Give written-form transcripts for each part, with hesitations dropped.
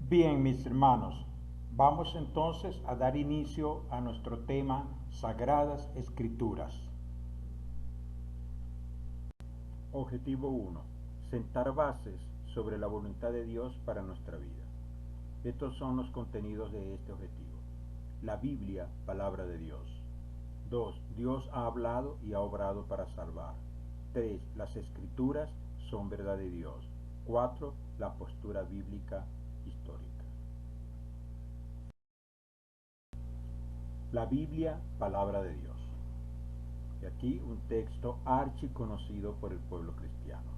Bien, mis hermanos, vamos entonces a dar inicio a nuestro tema Sagradas Escrituras. Objetivo 1. Sentar bases sobre la voluntad de Dios para nuestra vida. Estos son los contenidos de este objetivo. La Biblia, palabra de Dios. 2. Dios ha hablado y ha obrado para salvar. 3. Las Escrituras son verdad de Dios. 4. La postura bíblica histórica. La Biblia, palabra de Dios. Y aquí un texto archiconocido por el pueblo cristiano.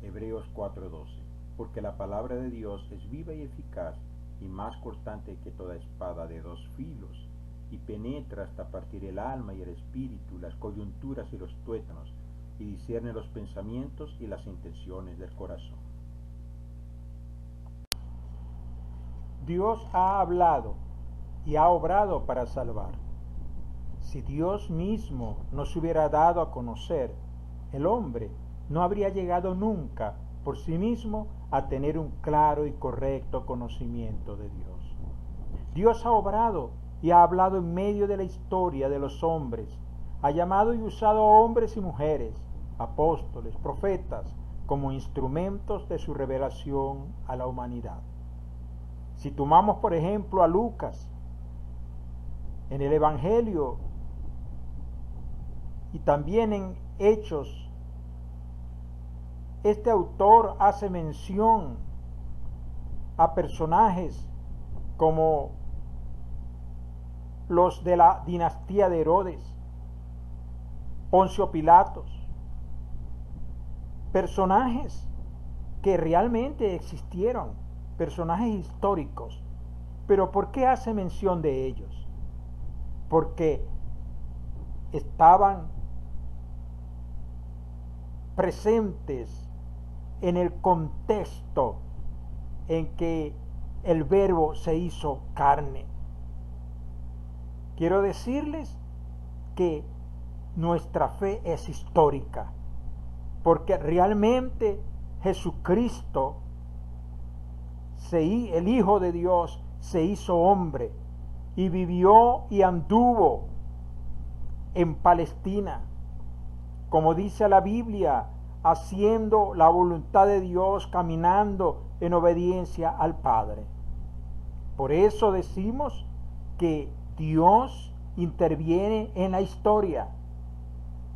Hebreos 4:12. Porque la palabra de Dios es viva y eficaz y más cortante que toda espada de dos filos, y penetra hasta partir el alma y el espíritu, las coyunturas y los tuétanos, y discierne los pensamientos y las intenciones del corazón. Dios ha hablado y ha obrado para salvar. Si Dios mismo nos hubiera dado a conocer, el hombre no habría llegado nunca por sí mismo a tener un claro y correcto conocimiento de Dios. Dios ha obrado y ha hablado en medio de la historia de los hombres, ha llamado y usado a hombres y mujeres, apóstoles, profetas, como instrumentos de su revelación a la humanidad. Si tomamos por ejemplo a Lucas, en el Evangelio y también en Hechos, este autor hace mención a personajes como los de la dinastía de Herodes, Poncio Pilatos, personajes que realmente existieron, personajes históricos. Pero ¿por qué hace mención de ellos? Porque estaban presentes en el contexto en que el Verbo se hizo carne. Quiero decirles que nuestra fe es histórica, porque realmente Jesucristo, el Hijo de Dios, se hizo hombre y vivió y anduvo en Palestina, como dice la Biblia, haciendo la voluntad de Dios, caminando en obediencia al Padre. Por eso decimos que Dios interviene en la historia.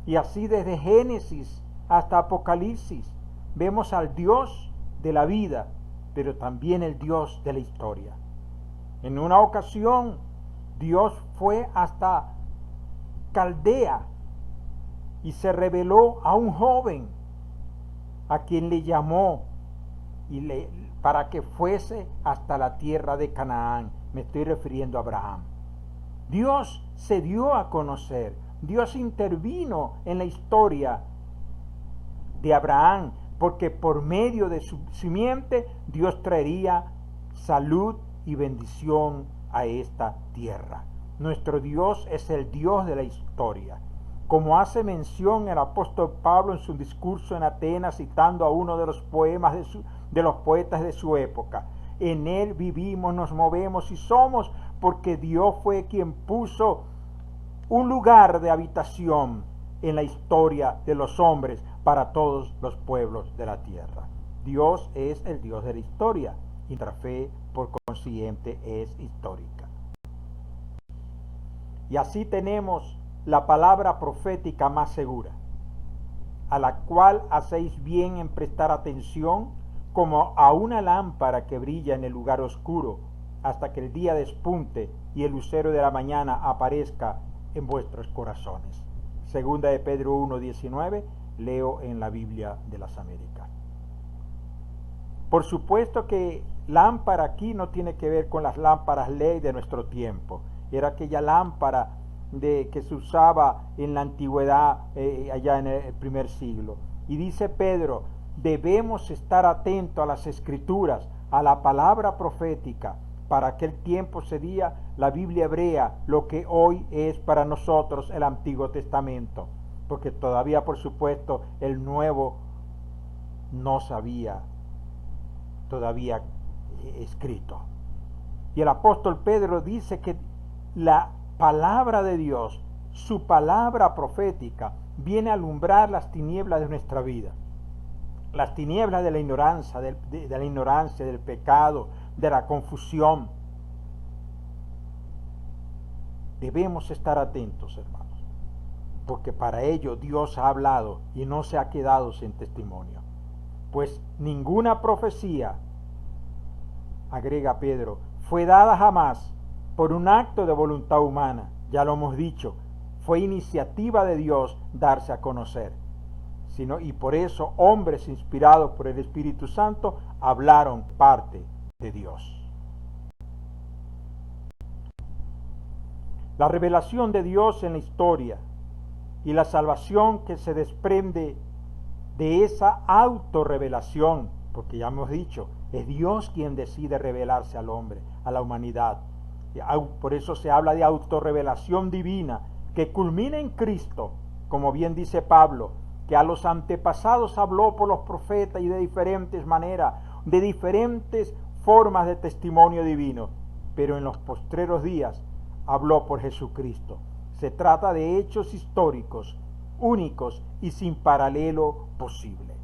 Y así desde Génesis hasta Apocalipsis vemos al Dios de la vida, pero también el Dios de la historia. En una ocasión Dios fue hasta Caldea y se reveló a un joven a quien le llamó para que fuese hasta la tierra de Canaán. Me estoy refiriendo a Abraham. Dios se dio a conocer, Dios intervino en la historia de Abraham, porque por medio de su simiente Dios traería salud y bendición a esta tierra. Nuestro Dios es el Dios de la historia. Como hace mención el apóstol Pablo en su discurso en Atenas, citando a uno de los poemas de los poetas de su época. En él vivimos, nos movemos y somos, porque Dios fue quien puso un lugar de habitación en la historia de los hombres para todos los pueblos de la tierra. Dios es el Dios de la historia y nuestra fe, por consiguiente, es histórica. Y así tenemos la palabra profética más segura, a la cual hacéis bien en prestar atención como a una lámpara que brilla en el lugar oscuro, hasta que el día despunte y el lucero de la mañana aparezca en vuestros corazones. Segunda de Pedro 1:19, leo en la Biblia de las Américas. Por supuesto que lámpara aquí no tiene que ver con las lámparas LED de nuestro tiempo. Era aquella lámpara que se usaba en la antigüedad, allá en el primer siglo. Y dice Pedro, debemos estar atentos a las escrituras, a la palabra profética. Para aquel tiempo sería la Biblia hebrea, lo que hoy es para nosotros el Antiguo Testamento, porque todavía, por supuesto, el Nuevo no sabía todavía escrito. Y el apóstol Pedro dice que la palabra de Dios, su palabra profética, viene a alumbrar las tinieblas de nuestra vida. Las tinieblas de la ignorancia, de la ignorancia, del pecado, de la confusión. Debemos estar atentos, hermanos, porque para ello Dios ha hablado y no se ha quedado sin testimonio. Pues ninguna profecía, agrega Pedro, fue dada jamás por un acto de voluntad humana. Ya lo hemos dicho, fue iniciativa de Dios darse a conocer. Y por eso hombres inspirados por el Espíritu Santo hablaron parte de Dios. La revelación de Dios en la historia y la salvación que se desprende de esa autorrevelación, porque ya hemos dicho, es Dios quien decide revelarse al hombre, a la humanidad. Por eso se habla de autorrevelación divina, que culmina en Cristo, como bien dice Pablo, que a los antepasados habló por los profetas y de diferentes maneras, de diferentes formas de testimonio divino, pero en los postreros días habló por Jesucristo. Se trata de hechos históricos, únicos y sin paralelo posible.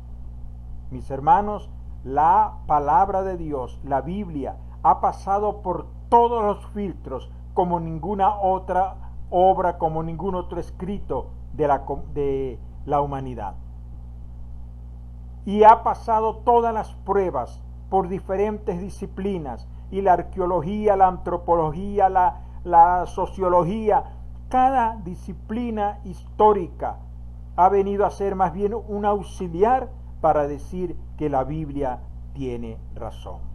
Mis hermanos, la palabra de Dios, la Biblia, ha pasado por todos los filtros como ninguna otra obra, como ningún otro escrito de la humanidad. Y ha pasado todas las pruebas por diferentes disciplinas, y la arqueología, la antropología, la sociología, cada disciplina histórica ha venido a ser más bien un auxiliar para decir que la Biblia tiene razón.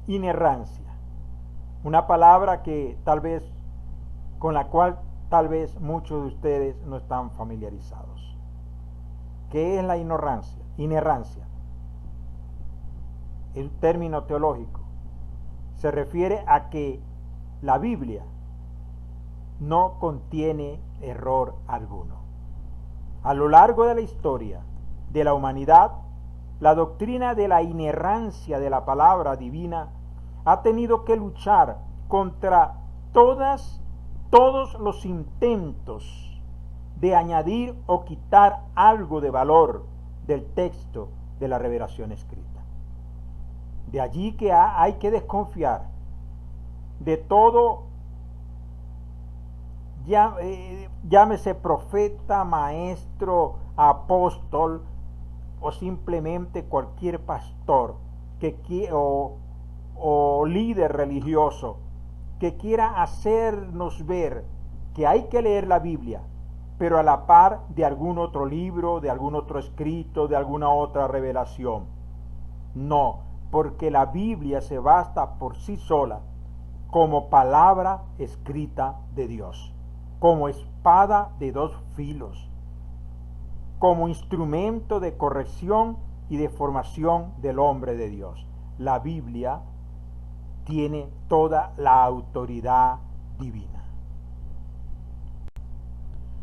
Inerrancia, una palabra que con la cual tal vez muchos de ustedes no están familiarizados. ¿Qué es la inerrancia? Inerrancia es un término teológico. Se refiere a que la Biblia no contiene error alguno. A lo largo de la historia de la humanidad, la doctrina de la inerrancia de la palabra divina ha tenido que luchar contra todos los intentos de añadir o quitar algo de valor del texto de la revelación escrita. De allí que hay que desconfiar de todo, llámese profeta, maestro, apóstol o simplemente cualquier pastor o líder religioso que quiera hacernos ver que hay que leer la Biblia, pero a la par de algún otro libro, de algún otro escrito, de alguna otra revelación. No, porque la Biblia se basta por sí sola como palabra escrita de Dios, como espada de dos filos, como instrumento de corrección y de formación del hombre de Dios. La Biblia tiene toda la autoridad divina.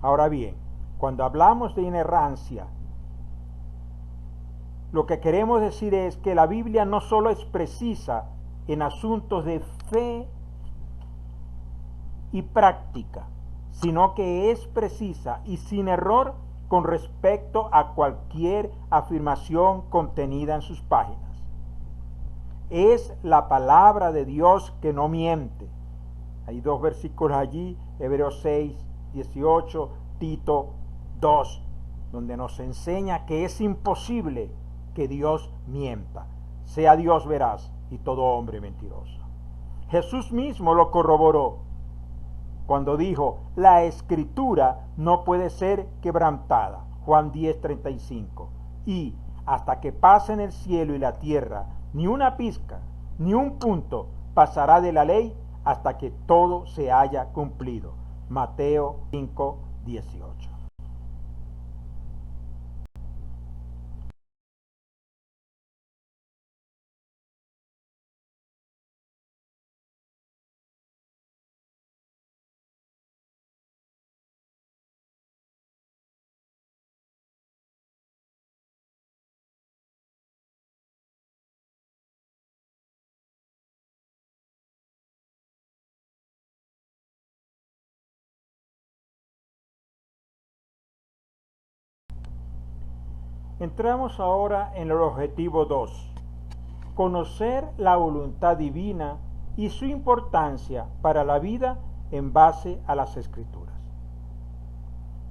Ahora bien, cuando hablamos de inerrancia, lo que queremos decir es que la Biblia no solo es precisa en asuntos de fe y práctica, sino que es precisa y sin error con respecto a cualquier afirmación contenida en sus páginas. Es la palabra de Dios que no miente. Hay dos versículos allí, Hebreos 6, 18, Tito 2, donde nos enseña que es imposible que Dios mienta. Sea Dios veraz. y todo hombre mentiroso. Jesús mismo lo corroboró cuando dijo, la escritura no puede ser quebrantada. Juan 10:35. Y hasta que pasen el cielo y la tierra, ni una pizca, ni un punto pasará de la ley hasta que todo se haya cumplido. Mateo 5:18. Entramos ahora en el objetivo 2. Conocer la voluntad divina y su importancia para la vida en base a las Escrituras.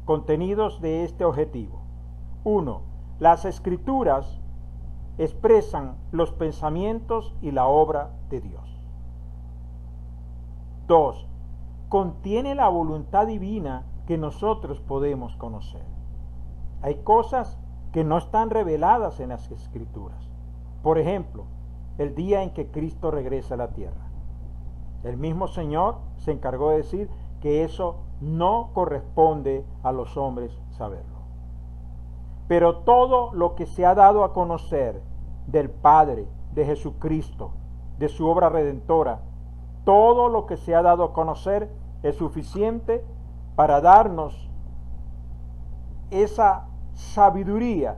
Contenidos de este objetivo. 1. Las Escrituras expresan los pensamientos y la obra de Dios. 2. Contiene la voluntad divina que nosotros podemos conocer. Hay cosas que no están reveladas en las Escrituras. Por ejemplo, el día en que Cristo regresa a la tierra. El mismo Señor se encargó de decir que eso no corresponde a los hombres saberlo. Pero todo lo que se ha dado a conocer del Padre, de Jesucristo, de su obra redentora, todo lo que se ha dado a conocer es suficiente para darnos esa sabiduría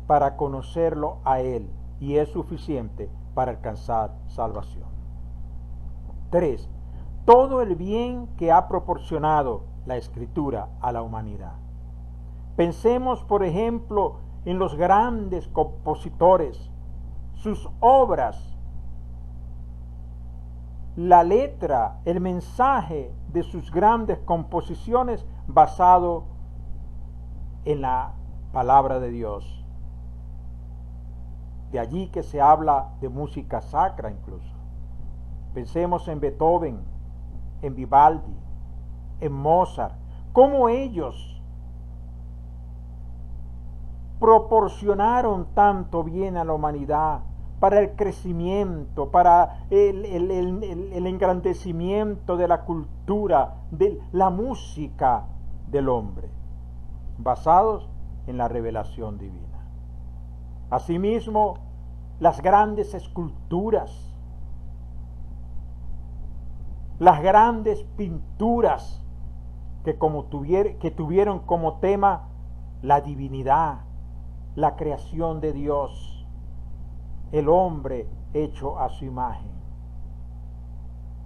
para conocerlo a Él, y es suficiente para alcanzar salvación. 3. Todo el bien que ha proporcionado la Escritura a la humanidad. Pensemos, por ejemplo, en los grandes compositores, sus obras, la letra, el mensaje de sus grandes composiciones basado en la palabra de Dios. De allí que se habla de música sacra incluso. Pensemos en Beethoven, en Vivaldi, en Mozart, cómo ellos proporcionaron tanto bien a la humanidad para el crecimiento, para el engrandecimiento de la cultura, de la música del hombre, basados en la revelación divina. Asimismo, las grandes esculturas, las grandes pinturas que tuvieron como tema la divinidad, la creación de Dios, el hombre hecho a su imagen.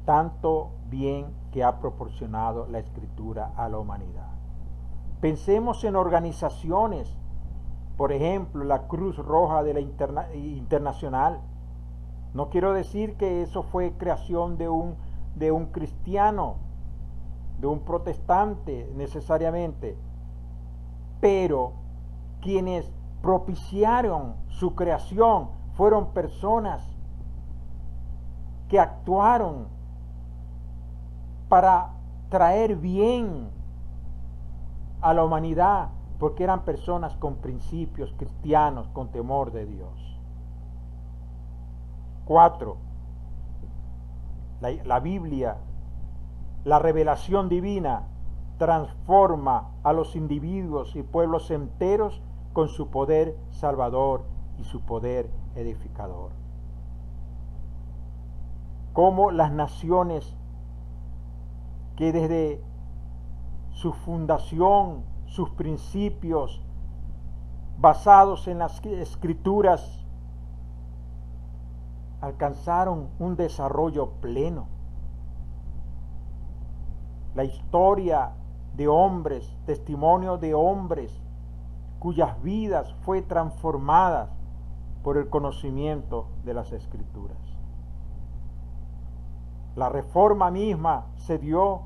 Tanto bien que ha proporcionado la Escritura a la humanidad. Pensemos en organizaciones, por ejemplo, la Cruz Roja de la Internacional. No quiero decir que eso fue creación de un cristiano, de un protestante necesariamente, pero quienes propiciaron su creación fueron personas que actuaron para traer bien a la humanidad, porque eran personas con principios cristianos, con temor de Dios. 4. La Biblia, la revelación divina, transforma a los individuos y pueblos enteros con su poder salvador y su poder edificador. Como las naciones que desde su fundación, sus principios, basados en las Escrituras, alcanzaron un desarrollo pleno. La historia de hombres, testimonio de hombres cuyas vidas fue transformadas por el conocimiento de las Escrituras. La reforma misma se dio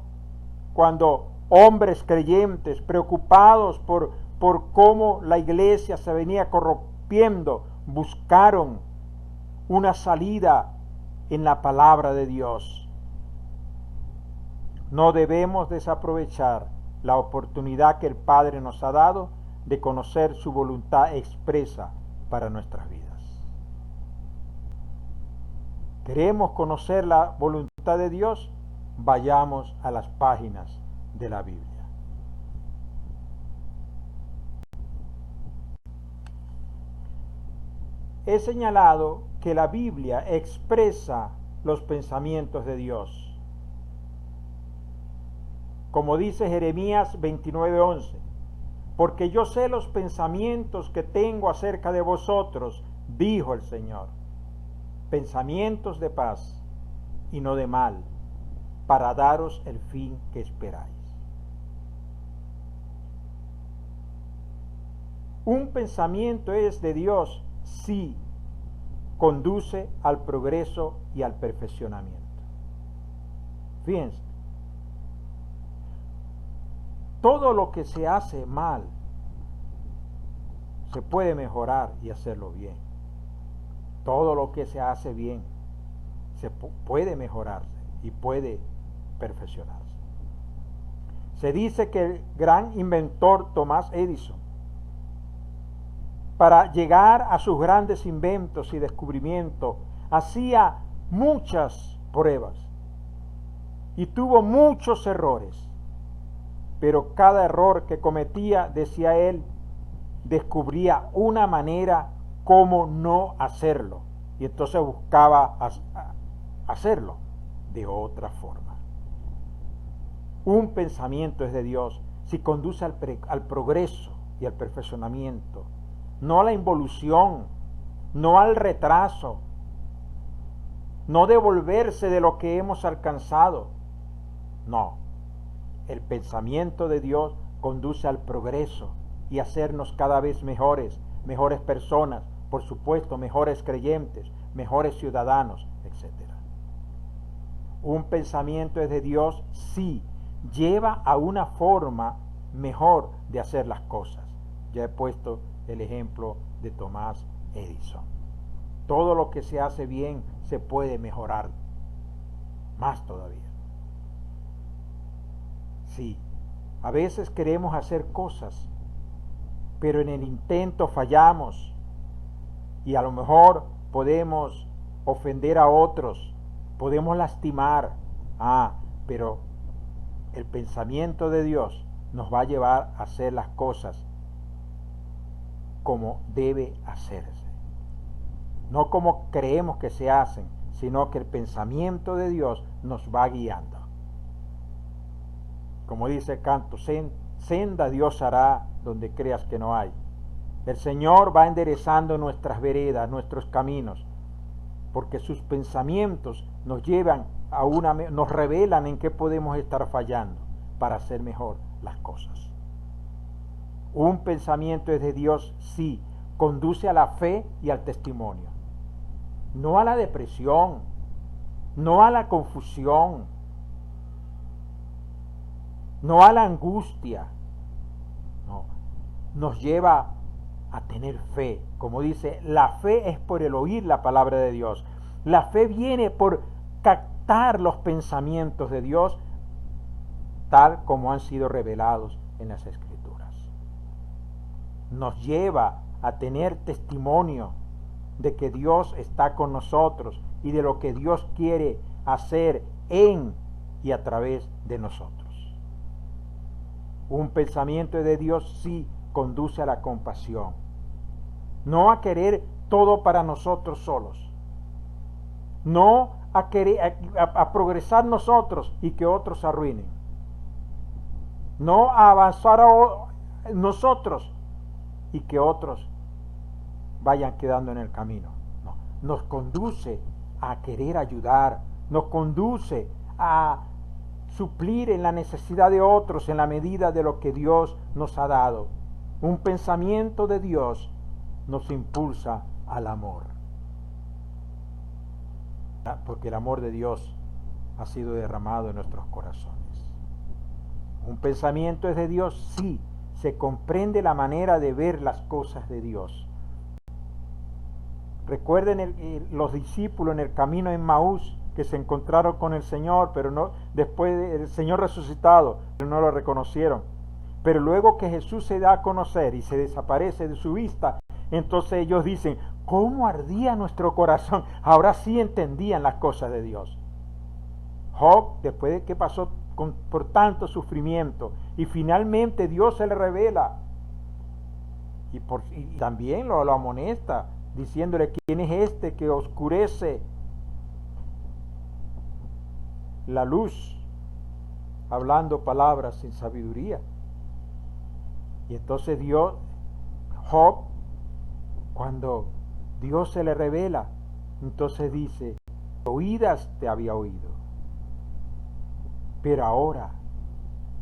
cuando hombres creyentes, preocupados por cómo la iglesia se venía corrompiendo, buscaron una salida en la palabra de Dios. No debemos desaprovechar la oportunidad que el Padre nos ha dado de conocer su voluntad expresa para nuestras vidas. ¿Queremos conocer la voluntad de Dios? Vayamos a las páginas de la Biblia. He señalado que la Biblia expresa los pensamientos de Dios. Como dice Jeremías 29:11, porque yo sé los pensamientos que tengo acerca de vosotros, dijo el Señor, pensamientos de paz y no de mal, para daros el fin que esperáis. Un pensamiento es de Dios si conduce al progreso y al perfeccionamiento. Fíjense, todo lo que se hace mal se puede mejorar y hacerlo bien. Todo lo que se hace bien se puede mejorarse y puede perfeccionarse. Se dice que el gran inventor Thomas Edison, para llegar a sus grandes inventos y descubrimientos, hacía muchas pruebas y tuvo muchos errores, pero cada error que cometía, decía él, descubría una manera cómo no hacerlo, y entonces buscaba hacerlo de otra forma. Un pensamiento es de Dios si conduce al progreso y al perfeccionamiento, no a la involución, no al retraso, no devolverse de lo que hemos alcanzado. No, el pensamiento de Dios conduce al progreso y a hacernos cada vez mejores personas, por supuesto, mejores creyentes, mejores ciudadanos, etc. Un pensamiento es de Dios si lleva a una forma mejor de hacer las cosas. Ya he puesto el ejemplo de Thomas Edison. Todo lo que se hace bien se puede mejorar, más todavía. Sí, a veces queremos hacer cosas, pero en el intento fallamos y a lo mejor podemos ofender a otros, podemos lastimar. Pero el pensamiento de Dios nos va a llevar a hacer las cosas como debe hacerse. No como creemos que se hacen, sino que el pensamiento de Dios nos va guiando. Como dice el canto, senda Dios hará donde creas que no hay. El Señor va enderezando nuestras veredas, nuestros caminos, porque sus pensamientos nos llevan nos revelan en qué podemos estar fallando para hacer mejor las cosas. Un pensamiento es de Dios, sí, conduce a la fe y al testimonio, no a la depresión, no a la confusión, no a la angustia. No, nos lleva a tener fe. Como dice, la fe es por el oír la palabra de Dios. La fe viene por captar los pensamientos de Dios tal como han sido revelados en las Escrituras. Nos lleva a tener testimonio de que Dios está con nosotros y de lo que Dios quiere hacer en y a través de nosotros. Un pensamiento de Dios sí conduce a la compasión, no a querer todo para nosotros solos, no a querer a progresar nosotros y que otros se arruinen, no a avanzar nosotros y que otros vayan quedando en el camino. No, nos conduce a querer ayudar, nos conduce a suplir en la necesidad de otros en la medida de lo que Dios nos ha dado. Un pensamiento de Dios nos impulsa al amor, porque el amor de Dios ha sido derramado en nuestros corazones. Un pensamiento es de Dios, sí, se comprende la manera de ver las cosas de Dios. Recuerden los discípulos en el camino en Maús, que se encontraron con el Señor, pero no, después del Señor resucitado, pero no lo reconocieron. Pero luego que Jesús se da a conocer y se desaparece de su vista, entonces ellos dicen, ¿cómo ardía nuestro corazón? Ahora sí entendían las cosas de Dios. Job, después de que pasó por tanto sufrimiento, y finalmente Dios se le revela, y también lo amonesta, diciéndole, ¿quién es este que oscurece la luz, hablando palabras sin sabiduría? Y entonces Job, cuando Dios se le revela, entonces dice, oídas te había oído, pero ahora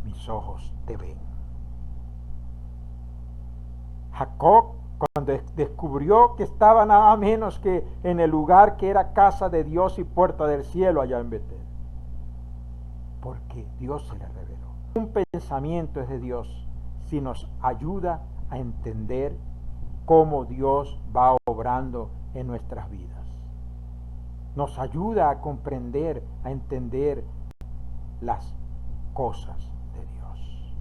mis ojos te ven. Jacob, cuando descubrió que estaba nada menos que en el lugar que era casa de Dios y puerta del cielo allá en Betel, porque Dios se le reveló. Un pensamiento es de Dios si nos ayuda a entender cómo Dios va obrando en nuestras vidas. Nos ayuda a comprender, a entender las cosas de Dios.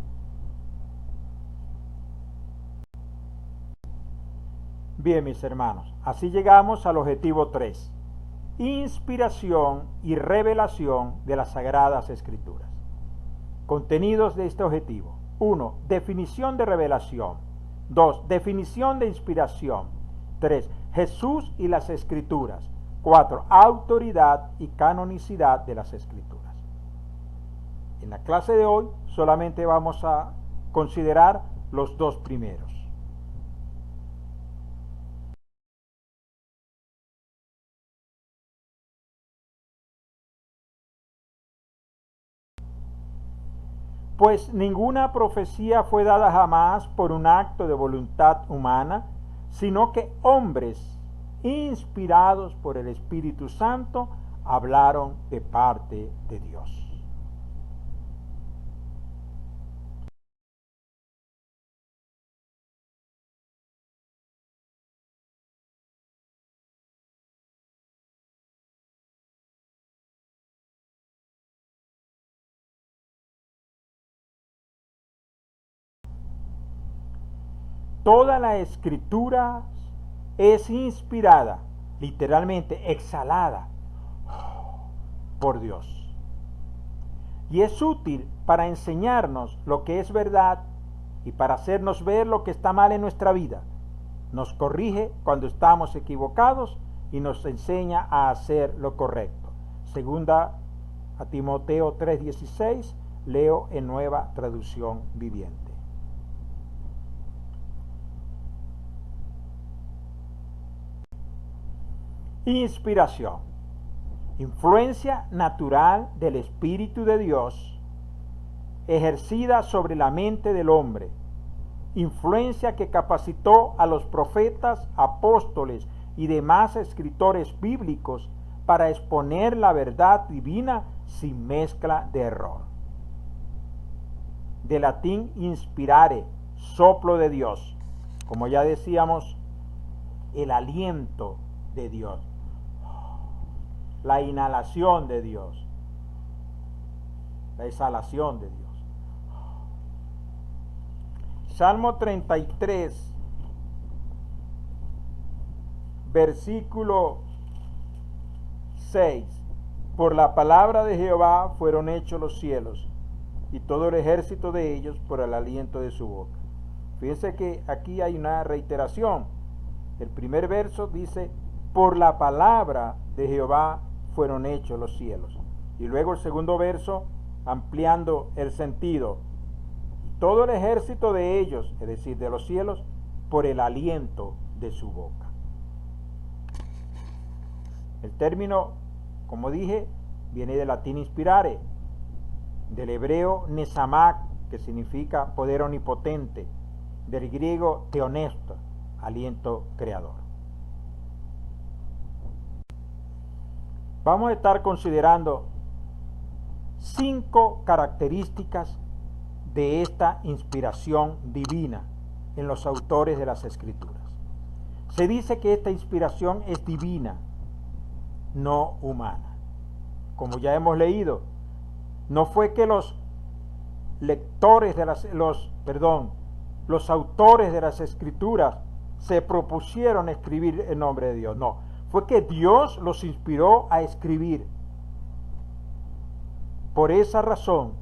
Bien, mis hermanos, así llegamos al objetivo 3. Inspiración y revelación de las Sagradas Escrituras. Contenidos de este objetivo. 1. Definición de revelación. 2. Definición de inspiración. 3. Jesús y las Escrituras. 4. Autoridad y canonicidad de las Escrituras. En la clase de hoy solamente vamos a considerar los dos primeros. Pues ninguna profecía fue dada jamás por un acto de voluntad humana, sino que hombres, inspirados por el Espíritu Santo, hablaron de parte de Dios. Toda la escritura es inspirada, literalmente exhalada por Dios. Y es útil para enseñarnos lo que es verdad y para hacernos ver lo que está mal en nuestra vida. Nos corrige cuando estamos equivocados y nos enseña a hacer lo correcto. Segunda a Timoteo 3:16, leo en Nueva Traducción Viviente. Inspiración. Influencia natural del Espíritu de Dios ejercida sobre la mente del hombre. Influencia que capacitó a los profetas, apóstoles y demás escritores bíblicos para exponer la verdad divina sin mezcla de error. De latín inspirare, soplo de Dios. Como ya decíamos, el aliento de Dios. La inhalación de Dios, la exhalación de Dios. Salmo 33, versículo 6. Por la palabra de Jehová fueron hechos los cielos, y todo el ejército de ellos por el aliento de su boca. Fíjense que aquí hay una reiteración. El primer verso dice, por la palabra de Jehová fueron hechos los cielos. Y luego el segundo verso, ampliando el sentido, y todo el ejército de ellos, es decir, de los cielos, por el aliento de su boca. El término, como dije, viene del latín inspirare, del hebreo nesamak, que significa poder omnipotente, del griego theonesto, aliento creador. Vamos a estar considerando 5 características de esta inspiración divina en los autores de las Escrituras. Se dice que esta inspiración es divina, no humana. Como ya hemos leído, no fue que los autores de las escrituras se propusieron escribir en nombre de Dios. No, fue que Dios los inspiró a escribir. Por esa razón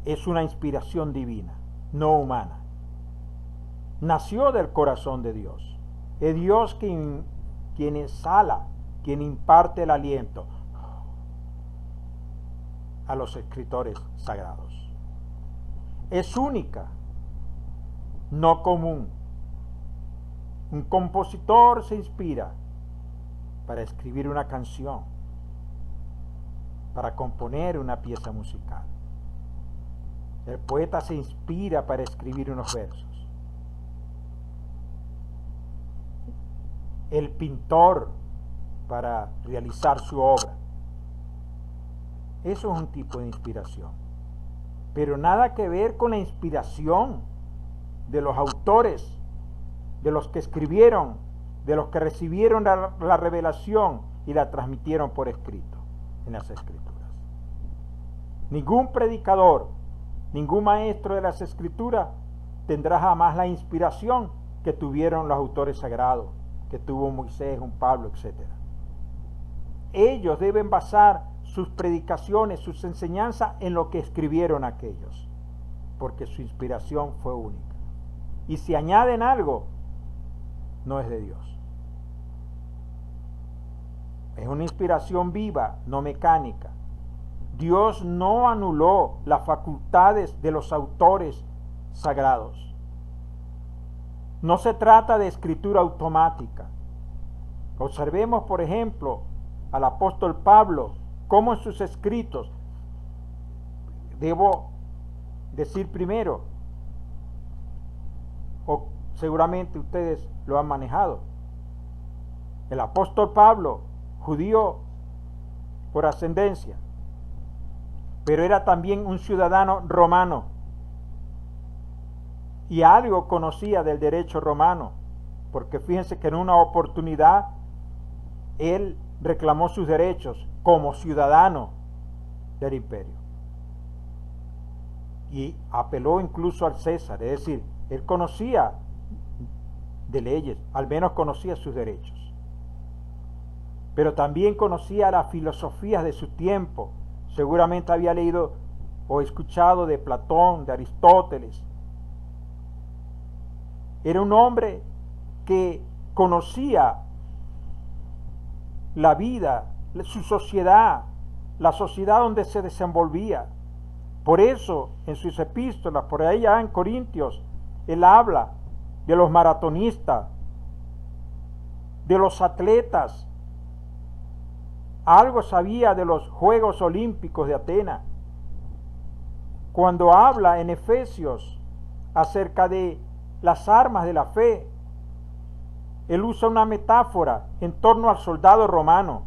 es una inspiración divina, no humana. Nació del corazón de Dios. Es Dios quien exhala, quien imparte el aliento a los escritores sagrados. Es única, no común. Un compositor se inspira para escribir una canción, para componer una pieza musical. El poeta se inspira para escribir unos versos. El pintor para realizar su obra. Eso es un tipo de inspiración. Pero nada que ver con la inspiración de los autores, de los que escribieron, de los que recibieron la revelación y la transmitieron por escrito en las escrituras. Ningún predicador, ningún maestro de las escrituras tendrá jamás la inspiración que tuvieron los autores sagrados, que tuvo un Moisés, un Pablo, etc. Ellos deben basar sus predicaciones, sus enseñanzas en lo que escribieron aquellos, porque su inspiración fue única. Y si añaden algo, no es de Dios. Es una inspiración viva, no mecánica. Dios no anuló las facultades de los autores sagrados. No se trata de escritura automática. Observemos, por ejemplo, al apóstol Pablo, cómo en sus escritos, debo decir primero, o seguramente ustedes lo han manejado, el apóstol Pablo, judío por ascendencia, pero era también un ciudadano romano y algo conocía del derecho romano, porque fíjense que en una oportunidad él reclamó sus derechos como ciudadano del imperio y apeló incluso al César, es decir, él conocía de leyes, al menos conocía sus derechos, pero también conocía las filosofías de su tiempo. Seguramente había leído o escuchado de Platón, de Aristóteles. Era un hombre que conocía la vida, su sociedad, la sociedad donde se desenvolvía. Por eso, en sus epístolas, por allá en Corintios, él habla de los maratonistas, de los atletas. Algo sabía de los Juegos Olímpicos de Atenas. Cuando habla en Efesios acerca de las armas de la fe, él usa una metáfora en torno al soldado romano.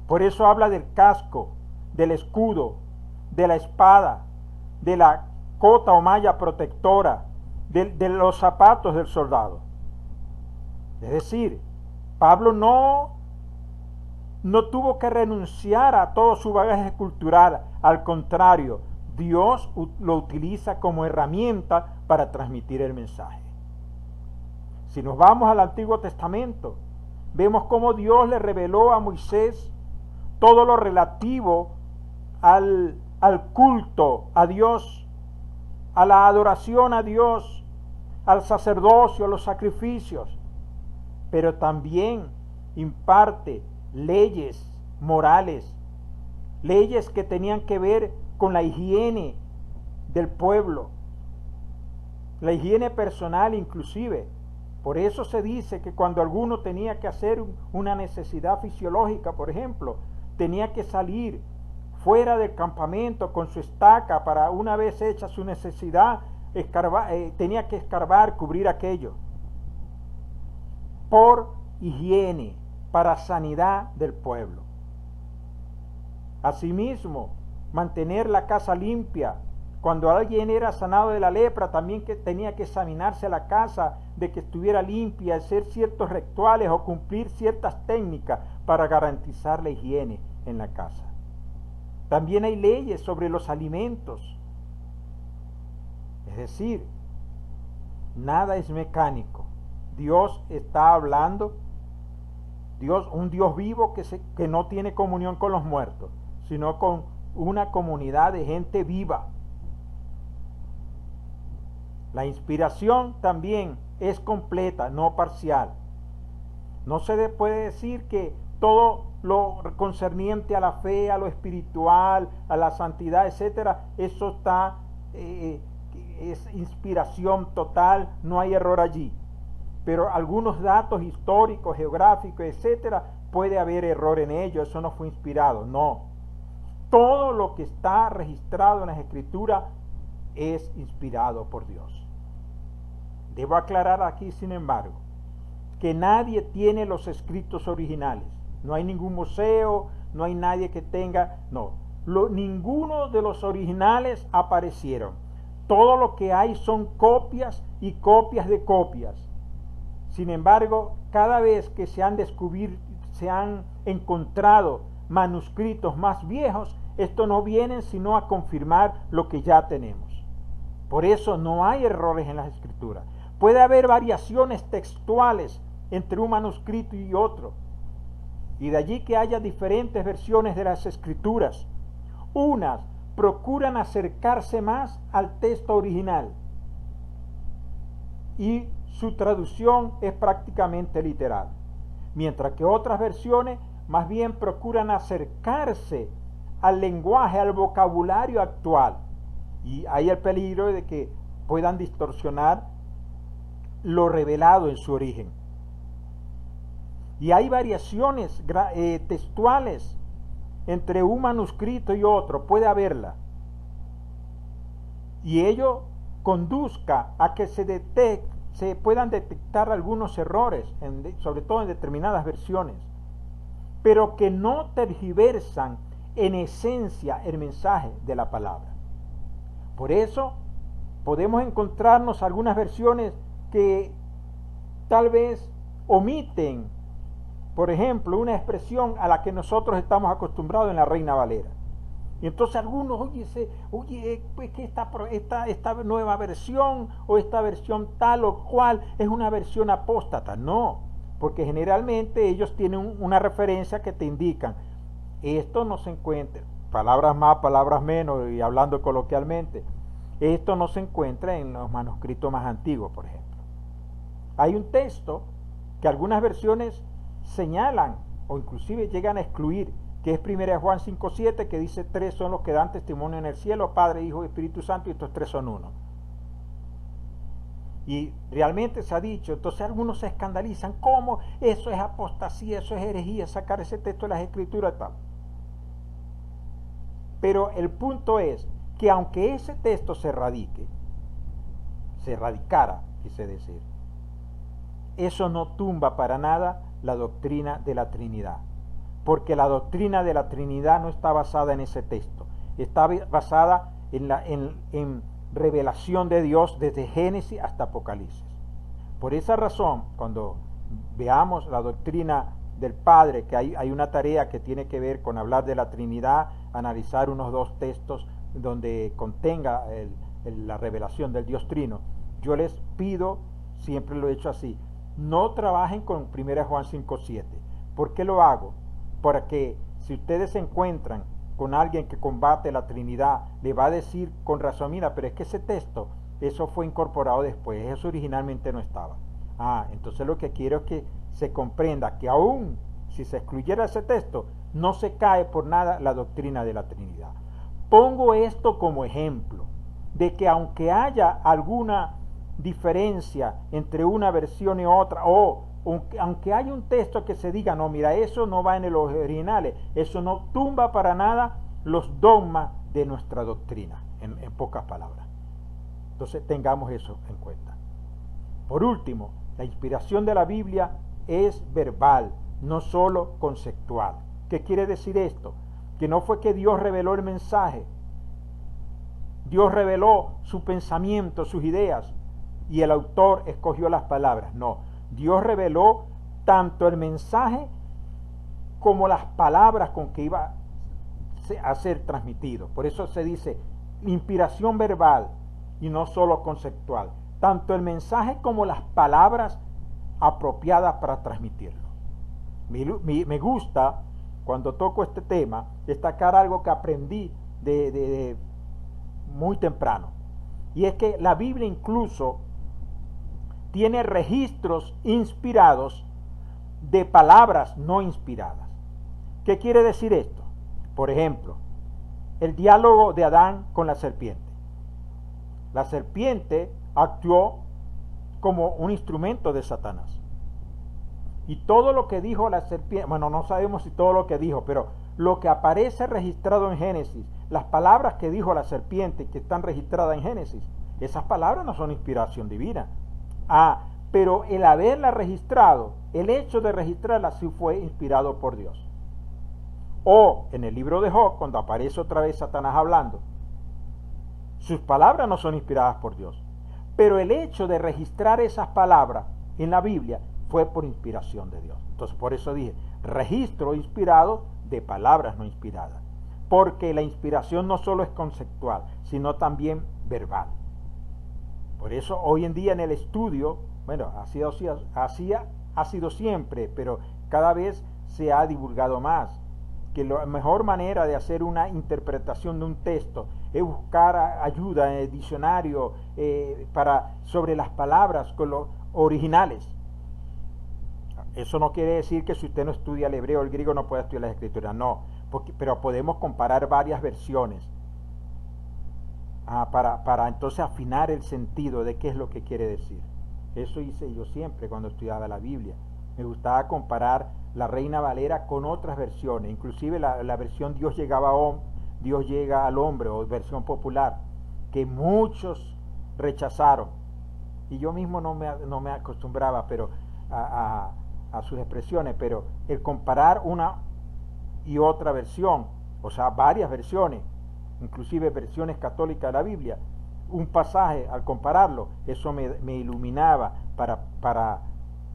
Por eso habla del casco, del escudo, de la espada, de la cota o malla protectora, de los zapatos del soldado. Es decir, Pablo no tuvo que renunciar a todo su bagaje cultural. Al contrario, Dios lo utiliza como herramienta para transmitir el mensaje. Si nos vamos al Antiguo Testamento, vemos cómo Dios le reveló a Moisés todo lo relativo al culto a Dios, a la adoración a Dios, al sacerdocio, a los sacrificios, pero también imparte leyes morales, leyes que tenían que ver con la higiene del pueblo, la higiene personal inclusive. Por eso se dice que cuando alguno tenía que hacer una necesidad fisiológica, por ejemplo, tenía que salir fuera del campamento con su estaca para, una vez hecha su necesidad, tenía que escarbar, cubrir aquello. Por higiene, para sanidad del pueblo. Asimismo, mantener la casa limpia, Cuando alguien era sanado de la lepra, también que tenía que examinarse la casa de que estuviera limpia, hacer ciertos rituales o cumplir ciertas técnicas para garantizar la higiene en la casa. También hay leyes sobre los alimentos. Es decir, nada es mecánico. Dios está hablando, un Dios vivo que no tiene comunión con los muertos, sino con una comunidad de gente viva. La inspiración también es completa, no parcial. No se puede decir que todo lo concerniente a la fe, a lo espiritual, a la santidad, etcétera, eso es inspiración total, no hay error allí. Pero algunos datos históricos, geográficos, etcétera, puede haber error en ello, eso no fue inspirado, no. Todo lo que está registrado en las Escrituras es inspirado por Dios. Debo aclarar aquí, sin embargo, que nadie tiene los escritos originales. No hay ningún museo, no hay nadie que tenga, ninguno de los originales aparecieron. Todo lo que hay son copias y copias de copias. Sin embargo, cada vez que se han encontrado manuscritos más viejos, esto no viene sino a confirmar lo que ya tenemos. Por eso no hay errores en las Escrituras. Puede haber variaciones textuales entre un manuscrito y otro, y de allí que haya diferentes versiones de las Escrituras. Unas procuran acercarse más al texto original y su traducción es prácticamente literal, mientras que otras versiones más bien procuran acercarse al lenguaje, al vocabulario actual, y hay el peligro de que puedan distorsionar lo revelado en su origen. Y hay variaciones textuales entre un manuscrito y otro, puede haberla, y ello conduzca a que se puedan detectar algunos errores, sobre todo en determinadas versiones, pero que no tergiversan en esencia el mensaje de la palabra. Por eso podemos encontrarnos algunas versiones que tal vez omiten, por ejemplo, una expresión a la que nosotros estamos acostumbrados en la Reina Valera. Y entonces algunos, pues que esta nueva versión o esta versión tal o cual es una versión apóstata. No, porque generalmente ellos tienen una referencia que te indican, esto no se encuentra, palabras más, palabras menos, y hablando coloquialmente, esto no se encuentra en los manuscritos más antiguos, por ejemplo. Hay un texto que algunas versiones señalan o inclusive llegan a excluir, que es 1 Juan 5:7, que dice: tres son los que dan testimonio en el cielo, Padre, Hijo y Espíritu Santo, y estos tres son uno. Y realmente se ha dicho, entonces algunos se escandalizan, ¿cómo? Eso es apostasía, eso es herejía, sacar ese texto de las Escrituras y tal. Pero el punto es que aunque ese texto se radicara, quise decir, eso no tumba para nada la doctrina de la Trinidad, porque la doctrina de la Trinidad no está basada en ese texto, está basada en revelación de Dios desde Génesis hasta Apocalipsis. Por esa razón, cuando veamos la doctrina del Padre, que hay una tarea que tiene que ver con hablar de la Trinidad, analizar unos dos textos donde contenga la revelación del Dios Trino, yo les pido, siempre lo he hecho así, no trabajen con 1 Juan 5:7. ¿Por qué lo hago? Porque si ustedes se encuentran con alguien que combate la Trinidad, le va a decir con razón, mira, pero es que ese texto, eso fue incorporado después, eso originalmente no estaba. Entonces lo que quiero es que se comprenda que aún si se excluyera ese texto, no se cae por nada la doctrina de la Trinidad. Pongo esto como ejemplo de que aunque haya alguna diferencia entre una versión y otra, o aunque haya un texto que se diga, no, mira, eso no va en los originales, eso no tumba para nada los dogmas de nuestra doctrina, en pocas palabras. Entonces tengamos eso en cuenta. Por último, la inspiración de la Biblia es verbal, no solo conceptual. ¿Qué quiere decir esto? Que no fue que Dios reveló el mensaje. Dios reveló su pensamiento, sus ideas, y el autor escogió las palabras. No, Dios reveló tanto el mensaje como las palabras con que iba a ser transmitido. Por eso se dice inspiración verbal y no solo conceptual. Tanto el mensaje como las palabras apropiadas para transmitirlo. Me gusta, cuando toco este tema, destacar algo que aprendí de muy temprano. Y es que la Biblia incluso tiene registros inspirados de palabras no inspiradas. ¿Qué quiere decir esto? Por ejemplo, el diálogo de Adán con la serpiente. La serpiente actuó como un instrumento de Satanás. Y todo lo que dijo la serpiente, bueno, no sabemos si todo lo que dijo, pero lo que aparece registrado en Génesis, las palabras que dijo la serpiente que están registradas en Génesis, esas palabras no son inspiración divina. Pero el haberla registrado, el hecho de registrarla sí fue inspirado por Dios. O en el libro de Job, cuando aparece otra vez Satanás hablando, sus palabras no son inspiradas por Dios. Pero el hecho de registrar esas palabras en la Biblia fue por inspiración de Dios. Entonces por eso dije, registro inspirado de palabras no inspiradas. Porque la inspiración no solo es conceptual, sino también verbal. Por eso hoy en día en el estudio, bueno, ha sido siempre, pero cada vez se ha divulgado más, que la mejor manera de hacer una interpretación de un texto es buscar ayuda en el diccionario sobre las palabras con los originales. Eso no quiere decir que si usted no estudia el hebreo o el griego no pueda estudiar las escrituras, no, pero podemos comparar varias versiones para entonces afinar el sentido de qué es lo que quiere decir. Eso hice yo siempre cuando estudiaba la Biblia. Me gustaba comparar la Reina Valera con otras versiones, inclusive la versión Dios llega al hombre, o versión popular, que muchos rechazaron. Y yo mismo no me acostumbraba a sus expresiones, pero el comparar una y otra versión, o sea, varias versiones, inclusive versiones católicas de la Biblia, un pasaje, al compararlo, eso me iluminaba para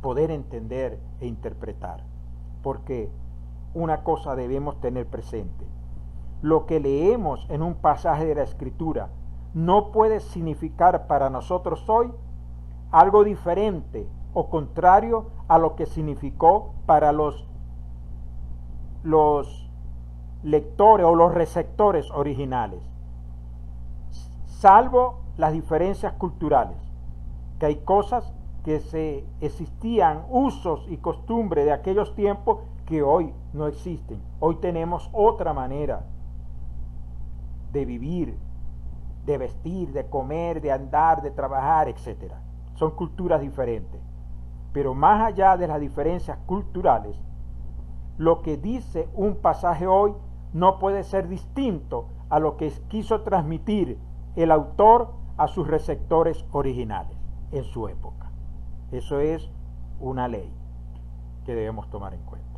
poder entender e interpretar. Porque una cosa debemos tener presente: lo que leemos en un pasaje de la Escritura no puede significar para nosotros hoy algo diferente o contrario a lo que significó para los lectores o los receptores originales, salvo las diferencias culturales, que hay cosas que existían, usos y costumbres de aquellos tiempos que hoy no existen. Hoy tenemos otra manera de vivir, de vestir, de comer, de andar, de trabajar, etc. Son culturas diferentes. Pero más allá de las diferencias culturales, lo que dice un pasaje hoy no puede ser distinto a lo que quiso transmitir el autor a sus receptores originales en su época. Eso es una ley que debemos tomar en cuenta.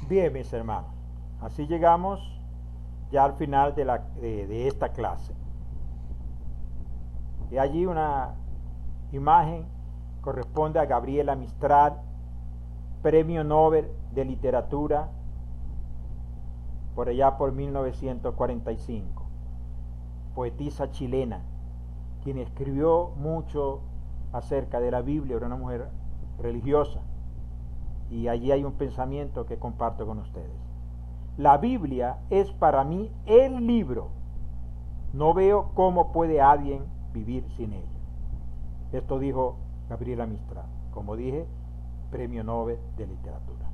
Bien, mis hermanos, así llegamos ya al final de esta clase. Y allí una imagen corresponde a Gabriela Mistral, Premio Nobel de Literatura por allá por 1945, poetisa chilena, quien escribió mucho acerca de la Biblia, era una mujer religiosa, y allí hay un pensamiento que comparto con ustedes. La Biblia es para mí el libro. No veo cómo puede alguien vivir sin ella. Esto dijo Gabriela Mistral, como dije, Premio Nobel de Literatura.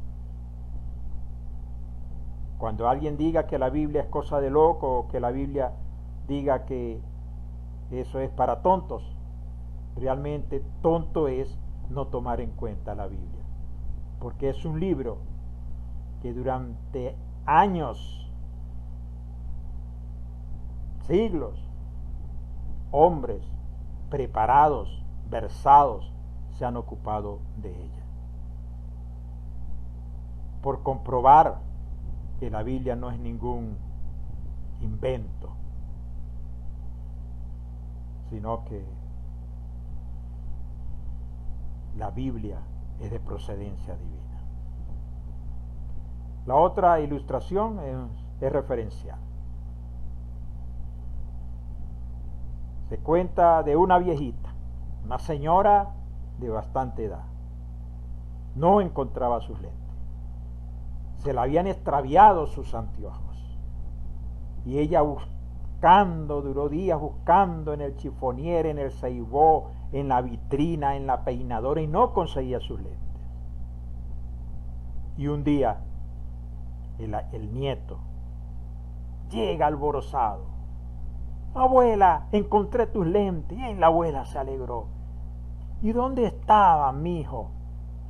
Cuando alguien diga que la Biblia es cosa de loco, o que la Biblia diga que eso es para tontos, realmente tonto es no tomar en cuenta la Biblia, porque es un libro que durante años, siglos, hombres preparados, versados, se han ocupado de ella. Por comprobar que la Biblia no es ningún invento, sino que la Biblia es de procedencia divina. La otra ilustración es referencial. Se cuenta de una viejita, una señora de bastante edad. No encontraba sus lentes. Se le habían extraviado sus anteojos. Y ella buscando, duró días buscando en el chifonier, en el ceibó, en la vitrina, en la peinadora, y no conseguía sus lentes. Y un día el nieto llega alborozado. Abuela, encontré tus lentes. Y la abuela se alegró. ¿Y dónde estaban, mijo?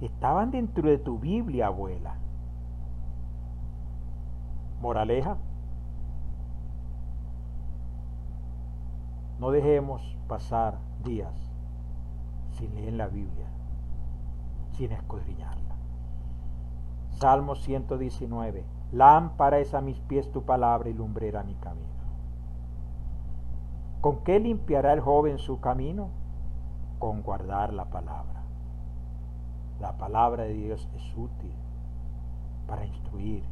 Estaban dentro de tu Biblia, abuela. Moraleja: no dejemos pasar días sin leer la Biblia, sin escudriñarla. Salmo 119. Lámpara es a mis pies tu palabra y lumbrera mi camino. ¿Con qué limpiará el joven su camino? Con guardar la palabra. La palabra de Dios es útil para instruir,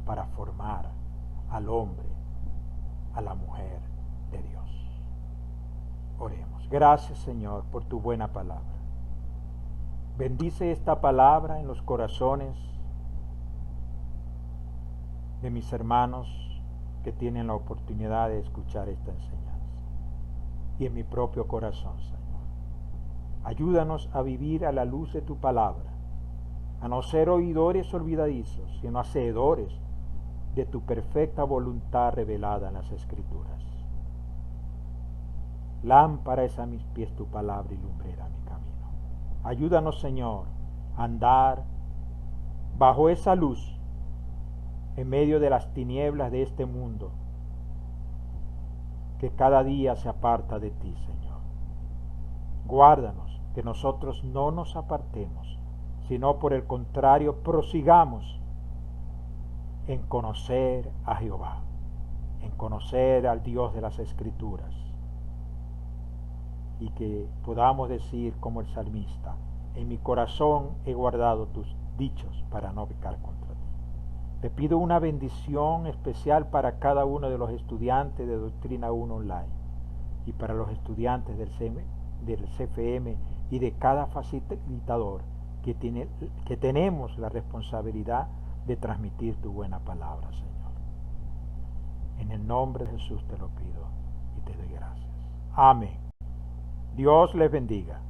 para formar al hombre, a la mujer de Dios. Oremos. Gracias, Señor, por tu buena palabra. Bendice esta palabra en los corazones de mis hermanos que tienen la oportunidad de escuchar esta enseñanza, y en mi propio corazón, Señor. Ayúdanos a vivir a la luz de tu palabra, a no ser oidores olvidadizos, sino hacedores de tu perfecta voluntad revelada en las Escrituras. Lámpara es a mis pies tu palabra y lumbrera mi camino. Ayúdanos, Señor, a andar bajo esa luz en medio de las tinieblas de este mundo que cada día se aparta de ti, Señor. Guárdanos, que nosotros no nos apartemos, sino por el contrario prosigamos en conocer a Jehová, en conocer al Dios de las Escrituras, y que podamos decir como el salmista: en mi corazón he guardado tus dichos para no pecar contra ti. Te pido una bendición especial para cada uno de los estudiantes de Doctrina 1 Online y para los estudiantes del CFM y de cada facilitador que tenemos la responsabilidad de transmitir tu buena palabra, Señor. En el nombre de Jesús te lo pido y te doy gracias. Amén. Dios les bendiga.